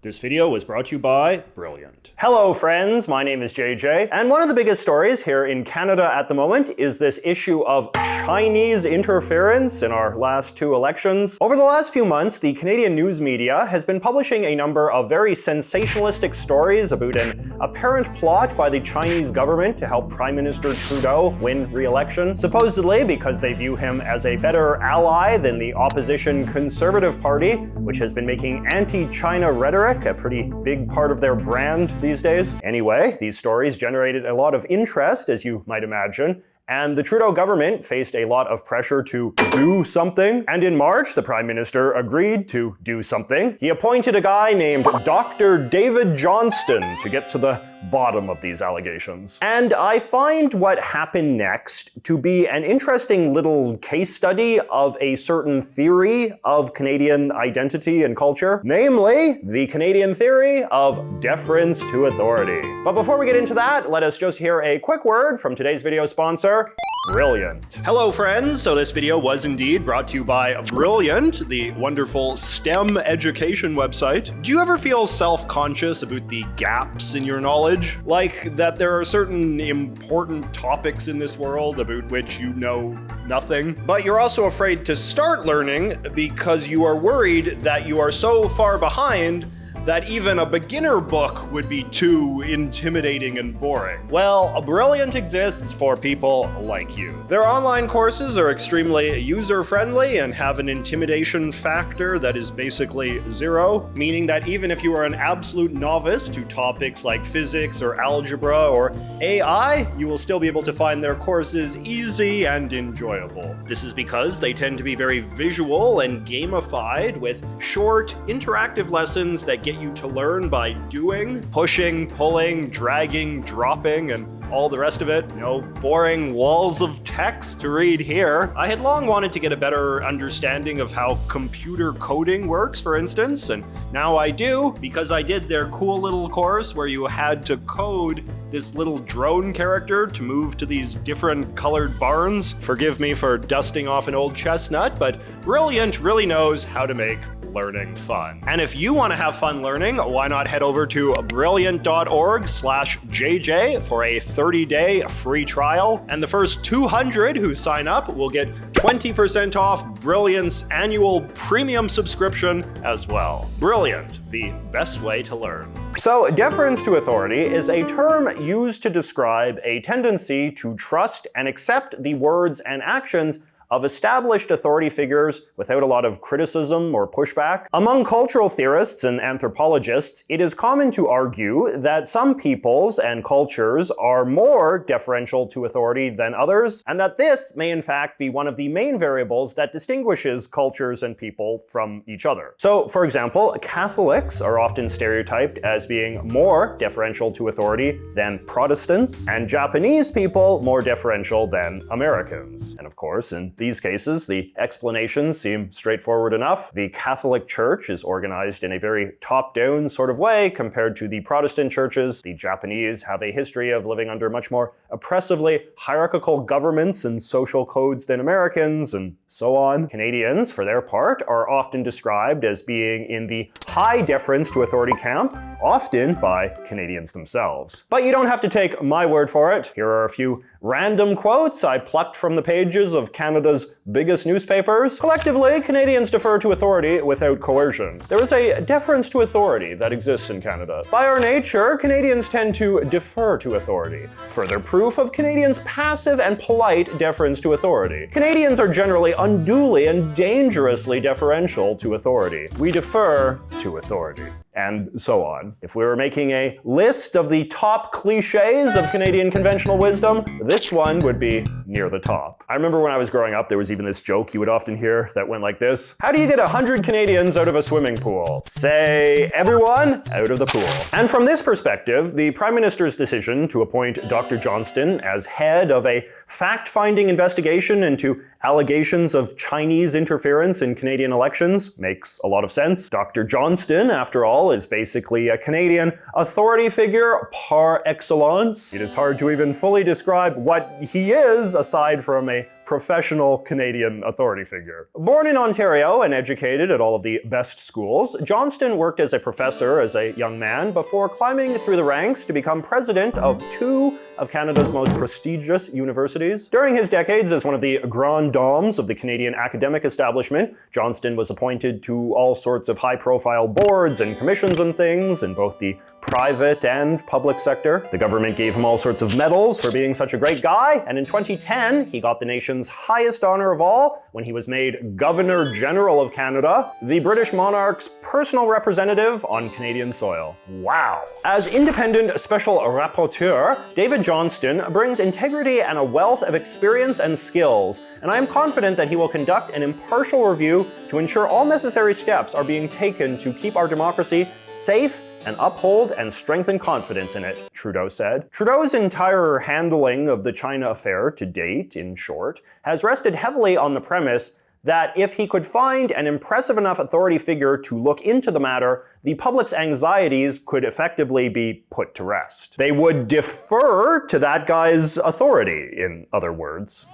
This video was brought to you by Brilliant. Hello friends, my name is JJ, and one of the biggest stories here in Canada at the moment is this issue of Chinese interference in our last two elections. Over the last few months, the Canadian news media has been publishing a number of very sensationalistic stories about an apparent plot by the Chinese government to help Prime Minister Trudeau win re-election, supposedly because they view him as a better ally than the opposition Conservative Party, which has been making anti-China rhetoric a pretty big part of their brand these days. Anyway, these stories generated a lot of interest, as you might imagine, and the Trudeau government faced a lot of pressure to do something. And in March, the Prime Minister agreed to do something. He appointed a guy named Dr. David Johnston to get to the bottom of these allegations. And I find what happened next to be an interesting little case study of a certain theory of Canadian identity and culture, namely the Canadian theory of deference to authority. But before we get into that, let us just hear a quick word from today's video sponsor, Brilliant. Hello friends, so this video was indeed brought to you by Brilliant, the wonderful STEM education website. Do you ever feel self-conscious about the gaps in your knowledge? Like that there are certain important topics in this world about which you know nothing, but you're also afraid to start learning because you are worried that you are so far behind that even a beginner book would be too intimidating and boring. Well, Brilliant exists for people like you. Their online courses are extremely user-friendly and have an intimidation factor that is basically zero, meaning that even if you are an absolute novice to topics like physics or algebra or AI, you will still be able to find their courses easy and enjoyable. This is because they tend to be very visual and gamified with short, interactive lessons that get you to learn by doing, pushing, pulling, dragging, dropping, and all the rest of it. No boring walls of text to read here. I had long wanted to get a better understanding of how computer coding works, for instance, and now I do, because I did their cool little course where you had to code this little drone character to move to these different colored barns. Forgive me for dusting off an old chestnut, but Brilliant really knows how to make learning fun. And if you want to have fun learning, why not head over to brilliant.org/JJ for a 30-day free trial. And the first 200 who sign up will get 20% off Brilliant's annual premium subscription as well. Brilliant, the best way to learn. So, deference to authority is a term used to describe a tendency to trust and accept the words and actions of established authority figures without a lot of criticism or pushback. Among cultural theorists and anthropologists, it is common to argue that some peoples and cultures are more deferential to authority than others, and that this may in fact be one of the main variables that distinguishes cultures and people from each other. So, for example, Catholics are often stereotyped as being more deferential to authority than Protestants, and Japanese people more deferential than Americans. And of course, in these cases, the explanations seem straightforward enough. The Catholic Church is organized in a very top-down sort of way compared to the Protestant churches. The Japanese have a history of living under much more oppressively hierarchical governments and social codes than Americans, and so on. Canadians, for their part, are often described as being in the high deference to authority camp, often by Canadians themselves. But you don't have to take my word for it. Here are a few random quotes I plucked from the pages of Canada's biggest newspapers. Collectively, Canadians defer to authority without coercion. There is a deference to authority that exists in Canada. By our nature, Canadians tend to defer to authority. Further proof of Canadians' passive and polite deference to authority. Canadians are generally unduly and dangerously deferential to authority. We defer to authority. And so on. If we were making a list of the top cliches of Canadian conventional wisdom, this one would be near the top. I remember when I was growing up, there was even this joke you would often hear that went like this. How do you get 100 Canadians out of a swimming pool? Say, everyone out of the pool. And from this perspective, the Prime Minister's decision to appoint Dr. Johnston as head of a fact-finding investigation into allegations of Chinese interference in Canadian elections makes a lot of sense. Dr. Johnston, after all, is basically a Canadian authority figure par excellence. It is hard to even fully describe what he is aside from a professional Canadian authority figure. Born in Ontario and educated at all of the best schools, Johnston worked as a professor as a young man before climbing through the ranks to become president of two of Canada's most prestigious universities. During his decades as one of the grand dames of the Canadian academic establishment, Johnston was appointed to all sorts of high-profile boards and commissions and things in both the private and public sector. The government gave him all sorts of medals for being such a great guy, and in 2010, he got the nation's highest honor of all when he was made Governor General of Canada, the British monarch's personal representative on Canadian soil. Wow. As independent special rapporteur, David Johnston brings integrity and a wealth of experience and skills, and I am confident that he will conduct an impartial review to ensure all necessary steps are being taken to keep our democracy safe and uphold and strengthen confidence in it, Trudeau said. Trudeau's entire handling of the China affair to date, in short, has rested heavily on the premise that if he could find an impressive enough authority figure to look into the matter, the public's anxieties could effectively be put to rest. They would defer to that guy's authority, in other words.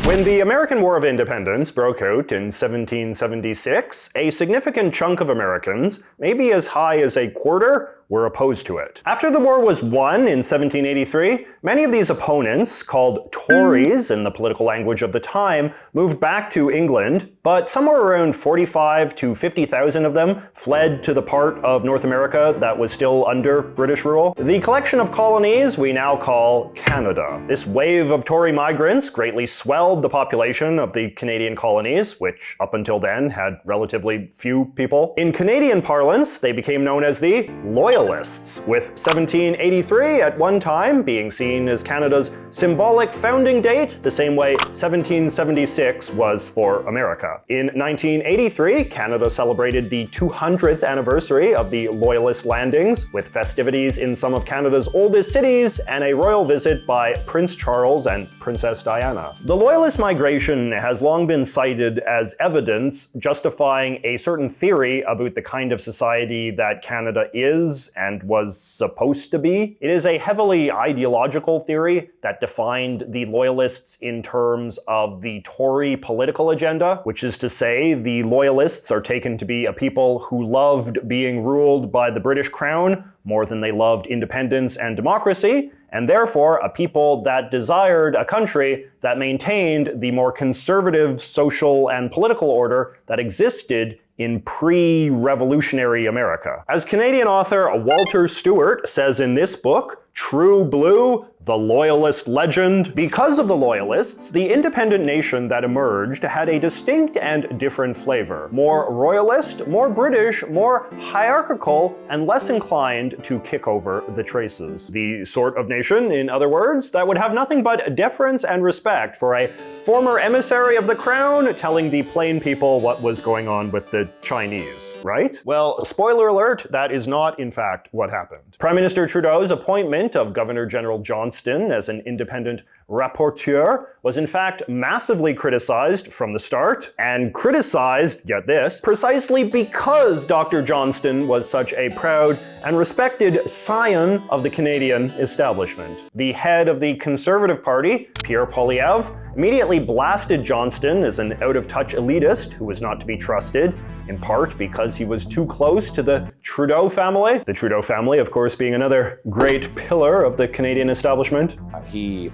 When the American War of Independence broke out in 1776, a significant chunk of Americans, maybe as high as a quarter, were opposed to it. After the war was won in 1783, many of these opponents, called Tories in the political language of the time, moved back to England, but somewhere around 45 to 50,000 of them fled to the part of North America that was still under British rule. The collection of colonies we now call Canada. This wave of Tory migrants greatly swelled the population of the Canadian colonies, which up until then had relatively few people. In Canadian parlance, they became known as the Loyalists, with 1783 at one time being seen as Canada's symbolic founding date, the same way 1776 was for America. In 1983, Canada celebrated the 200th anniversary of the Loyalist landings, with festivities in some of Canada's oldest cities and a royal visit by Prince Charles and Princess Diana. The Loyalist migration has long been cited as evidence justifying a certain theory about the kind of society that Canada is and was supposed to be. It is a heavily ideological theory that defined the Loyalists in terms of the Tory political agenda, which is to say the Loyalists are taken to be a people who loved being ruled by the British Crown more than they loved independence and democracy, and therefore a people that desired a country that maintained the more conservative social and political order that existed in pre-revolutionary America. As Canadian author Walter Stewart says in this book, True Blue, the Loyalist Legend, because of the Loyalists, the independent nation that emerged had a distinct and different flavor. More royalist, more British, more hierarchical, and less inclined to kick over the traces. The sort of nation, in other words, that would have nothing but deference and respect for a former emissary of the crown telling the plain people what was going on with the Chinese, right? Well, spoiler alert, that is not, in fact, what happened. Prime Minister Trudeau's appointment of Governor General Johnston as an independent rapporteur was in fact massively criticized from the start, and criticized, get this, precisely because Dr. Johnston was such a proud and respected scion of the Canadian establishment. The head of the Conservative Party, Pierre Poilievre, immediately blasted Johnston as an out-of-touch elitist who was not to be trusted, in part because he was too close to the Trudeau family. The Trudeau family, of course, being another great pillar of the Canadian establishment. He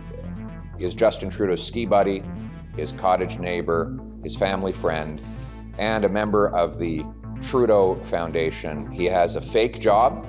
is Justin Trudeau's ski buddy, his cottage neighbor, his family friend, and a member of the Trudeau Foundation. He has a fake job,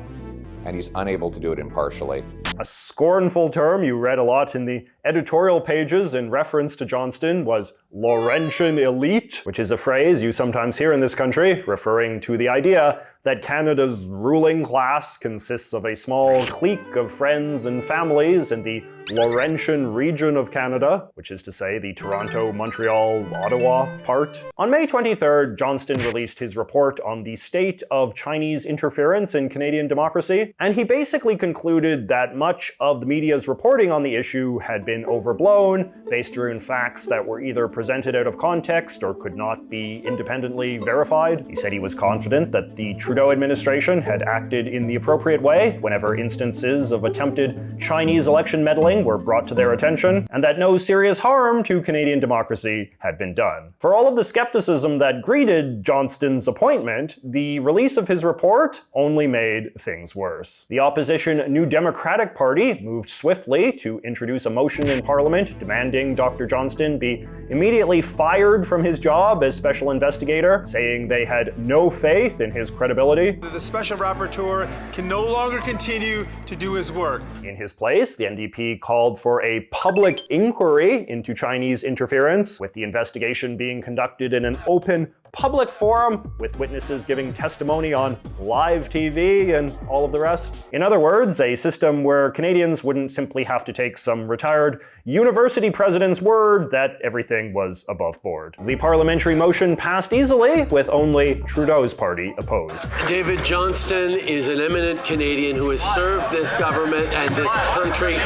and he's unable to do it impartially. A scornful term you read a lot in the editorial pages in reference to Johnston was Laurentian elite, which is a phrase you sometimes hear in this country, referring to the idea that Canada's ruling class consists of a small clique of friends and families in the Laurentian region of Canada, which is to say the Toronto, Montreal, Ottawa part. On May 23rd, Johnston released his report on the state of Chinese interference in Canadian democracy, and he basically concluded that much of the media's reporting on the issue had been been overblown, based around facts that were either presented out of context or could not be independently verified. He said he was confident that the Trudeau administration had acted in the appropriate way whenever instances of attempted Chinese election meddling were brought to their attention, and that no serious harm to Canadian democracy had been done. For all of the skepticism that greeted Johnston's appointment, the release of his report only made things worse. The opposition New Democratic Party moved swiftly to introduce a motion in Parliament demanding Dr. Johnston be immediately fired from his job as special investigator, saying they had no faith in his credibility. The special rapporteur can no longer continue to do his work. In his place, the NDP called for a public inquiry into Chinese interference, with the investigation being conducted in an open, public forum with witnesses giving testimony on live TV and all of the rest. In other words, a system where Canadians wouldn't simply have to take some retired university president's word that everything was above board. The parliamentary motion passed easily, with only Trudeau's party opposed. David Johnston is an eminent Canadian who has served this government and this country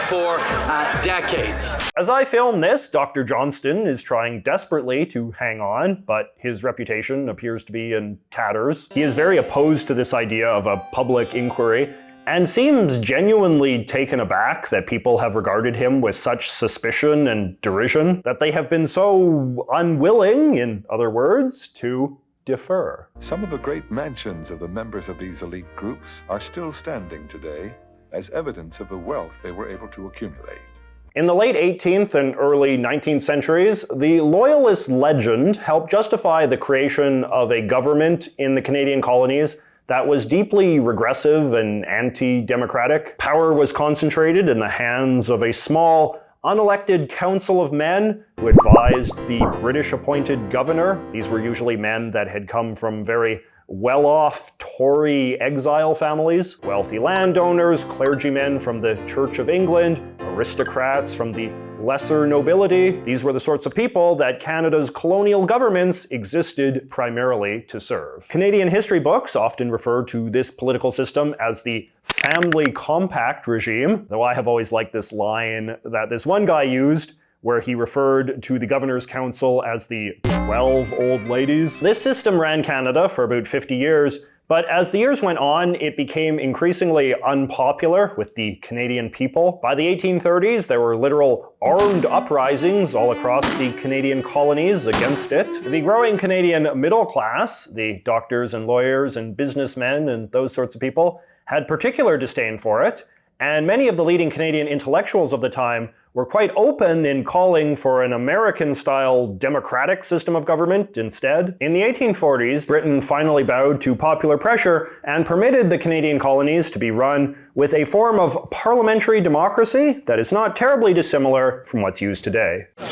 for decades. As I film this, Dr. Johnston is trying desperately to hang on, but his reputation appears to be in tatters. He is very opposed to this idea of a public inquiry, and seems genuinely taken aback that people have regarded him with such suspicion and derision, that they have been so unwilling, in other words, to defer. Some of the great mansions of the members of these elite groups are still standing today as evidence of the wealth they were able to accumulate. In the late 18th and early 19th centuries, the Loyalist legend helped justify the creation of a government in the Canadian colonies that was deeply regressive and anti-democratic. Power was concentrated in the hands of a small, unelected council of men who advised the British-appointed governor. These were usually men that had come from very well-off Tory exile families, wealthy landowners, clergymen from the Church of England, aristocrats from the lesser nobility. These were the sorts of people that Canada's colonial governments existed primarily to serve. Canadian history books often refer to this political system as the family compact regime, though I have always liked this line that this one guy used, where he referred to the Governor's Council as the 12 old ladies. This system ran Canada for about 50 years, but as the years went on, it became increasingly unpopular with the Canadian people. By the 1830s, there were literal armed uprisings all across the Canadian colonies against it. The growing Canadian middle class, the doctors and lawyers and businessmen and those sorts of people, had particular disdain for it, and many of the leading Canadian intellectuals of the time were quite open in calling for an American-style democratic system of government instead. In the 1840s, Britain finally bowed to popular pressure and permitted the Canadian colonies to be run with a form of parliamentary democracy that is not terribly dissimilar from what's used today. I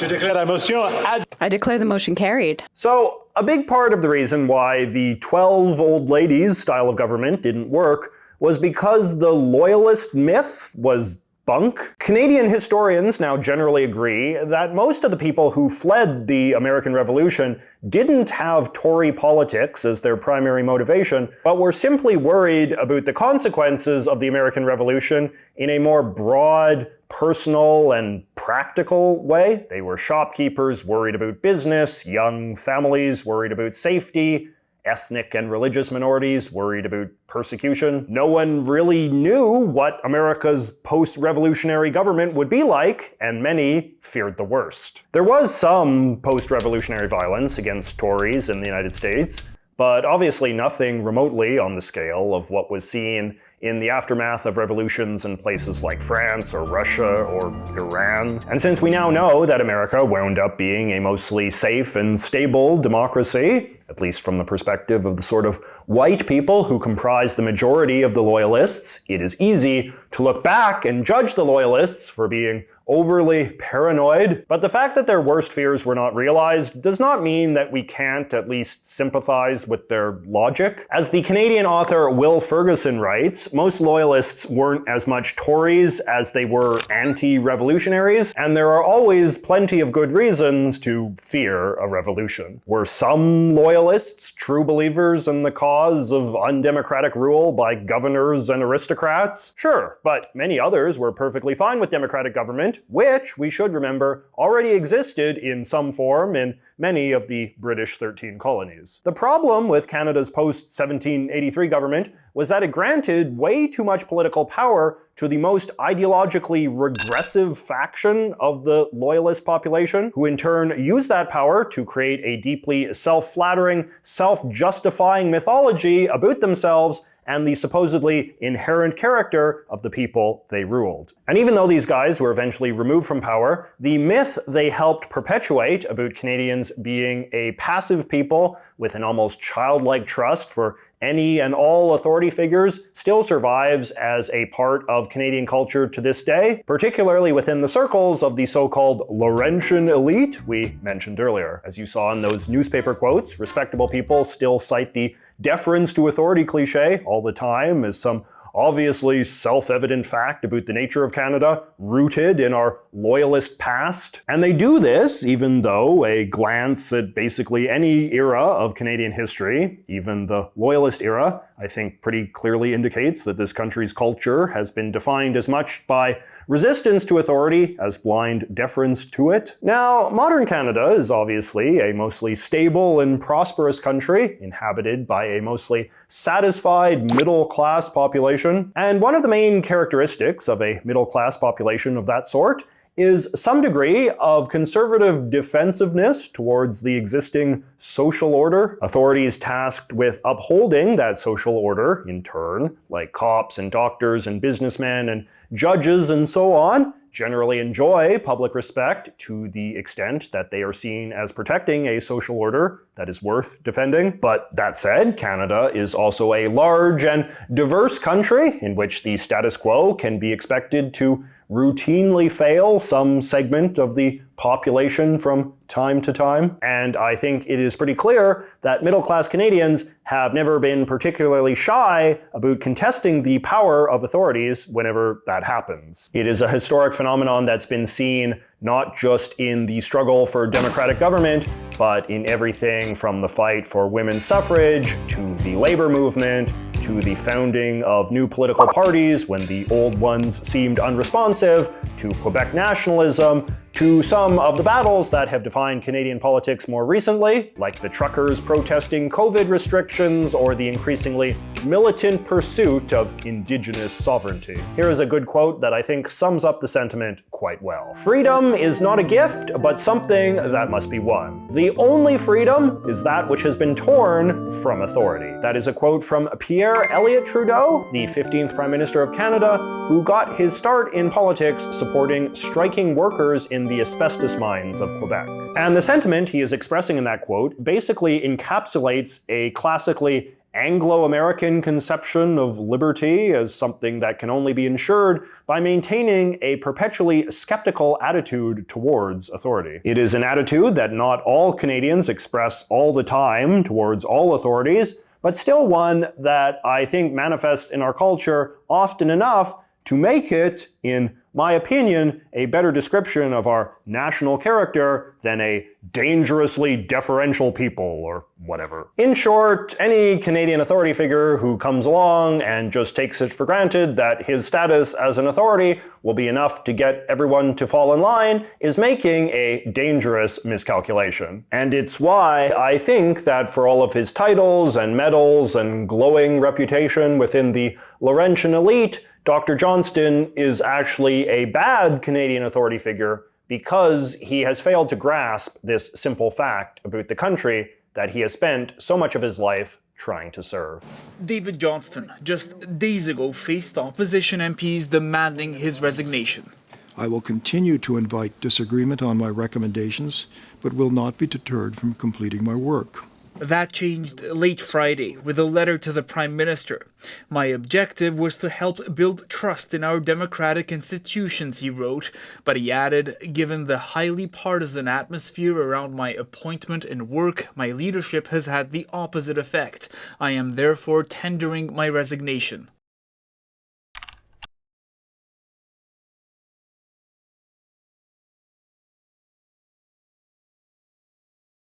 declare the motion carried. So, a big part of the reason why the 12 old ladies style of government didn't work was because the Loyalist myth was bunk. Canadian historians now generally agree that most of the people who fled the American Revolution didn't have Tory politics as their primary motivation, but were simply worried about the consequences of the American Revolution in a more broad, personal, and practical way. They were shopkeepers worried about business, young families worried about safety, ethnic and religious minorities worried about persecution. No one really knew what America's post-revolutionary government would be like, and many feared the worst. There was some post-revolutionary violence against Tories in the United States, but obviously nothing remotely on the scale of what was seen in the aftermath of revolutions in places like France or Russia or Iran. And since we now know that America wound up being a mostly safe and stable democracy, at least from the perspective of the sort of white people who comprise the majority of the Loyalists, it is easy to look back and judge the Loyalists for being overly paranoid. But the fact that their worst fears were not realized does not mean that we can't at least sympathize with their logic. As the Canadian author Will Ferguson writes, most Loyalists weren't as much Tories as they were anti-revolutionaries, and there are always plenty of good reasons to fear a revolution. Were some Loyalists true believers in the cause cause of undemocratic rule by governors and aristocrats? Sure, but many others were perfectly fine with democratic government, which, we should remember, already existed in some form in many of the British 13 colonies. The problem with Canada's post-1783 government was that it granted way too much political power to the most ideologically regressive faction of the Loyalist population, who in turn used that power to create a deeply self-flattering, self-justifying mythology about themselves and the supposedly inherent character of the people they ruled. And even though these guys were eventually removed from power, the myth they helped perpetuate about Canadians being a passive people with an almost childlike trust for any and all authority figures still survives as a part of Canadian culture to this day, particularly within the circles of the so-called Laurentian elite we mentioned earlier. As you saw in those newspaper quotes, respectable people still cite the deference to authority cliche all the time as some obviously self-evident fact about the nature of Canada, rooted in our Loyalist past. And they do this even though a glance at basically any era of Canadian history, even the Loyalist era, I think pretty clearly indicates that this country's culture has been defined as much by resistance to authority as blind deference to it. Now, modern Canada is obviously a mostly stable and prosperous country, inhabited by a mostly satisfied middle-class population. And one of the main characteristics of a middle-class population of that sort is some degree of conservative defensiveness towards the existing social order. Authorities tasked with upholding that social order, in turn, like cops and doctors and businessmen and judges and so on, generally enjoy public respect to the extent that they are seen as protecting a social order that is worth defending. But that said, Canada is also a large and diverse country in which the status quo can be expected to routinely fail some segment of the population from time to time. And I think it is pretty clear that middle-class Canadians have never been particularly shy about contesting the power of authorities whenever that happens. It is a historic phenomenon that's been seen not just in the struggle for democratic government, but in everything from the fight for women's suffrage, to the labor movement, to the founding of new political parties when the old ones seemed unresponsive, to Quebec nationalism, to some of the battles that have defined Canadian politics more recently, like the truckers protesting COVID restrictions or the increasingly militant pursuit of Indigenous sovereignty. Here is a good quote that I think sums up the sentiment quite well. "Freedom is not a gift, but something that must be won. The only freedom is that which has been torn from authority." That is a quote from Pierre Elliott Trudeau, the 15th Prime Minister of Canada, who got his start in politics supporting striking workers in the asbestos mines of Quebec. And the sentiment he is expressing in that quote basically encapsulates a classically Anglo-American conception of liberty as something that can only be ensured by maintaining a perpetually skeptical attitude towards authority. It is an attitude that not all Canadians express all the time towards all authorities, but still one that I think manifests in our culture often enough to make it, in my opinion, a better description of our national character than a dangerously deferential people or whatever. In short, any Canadian authority figure who comes along and just takes it for granted that his status as an authority will be enough to get everyone to fall in line is making a dangerous miscalculation. And it's why I think that for all of his titles and medals and glowing reputation within the Laurentian elite, Dr. Johnston is actually a bad Canadian authority figure because he has failed to grasp this simple fact about the country that he has spent so much of his life trying to serve. David Johnston just days ago faced opposition MPs demanding his resignation. I will continue to invite disagreement on my recommendations, but will not be deterred from completing my work. That changed late Friday with a letter to the Prime Minister. My objective was to help build trust in our democratic institutions, he wrote, but he added, given the highly partisan atmosphere around my appointment and work, my leadership has had the opposite effect. I am therefore tendering my resignation.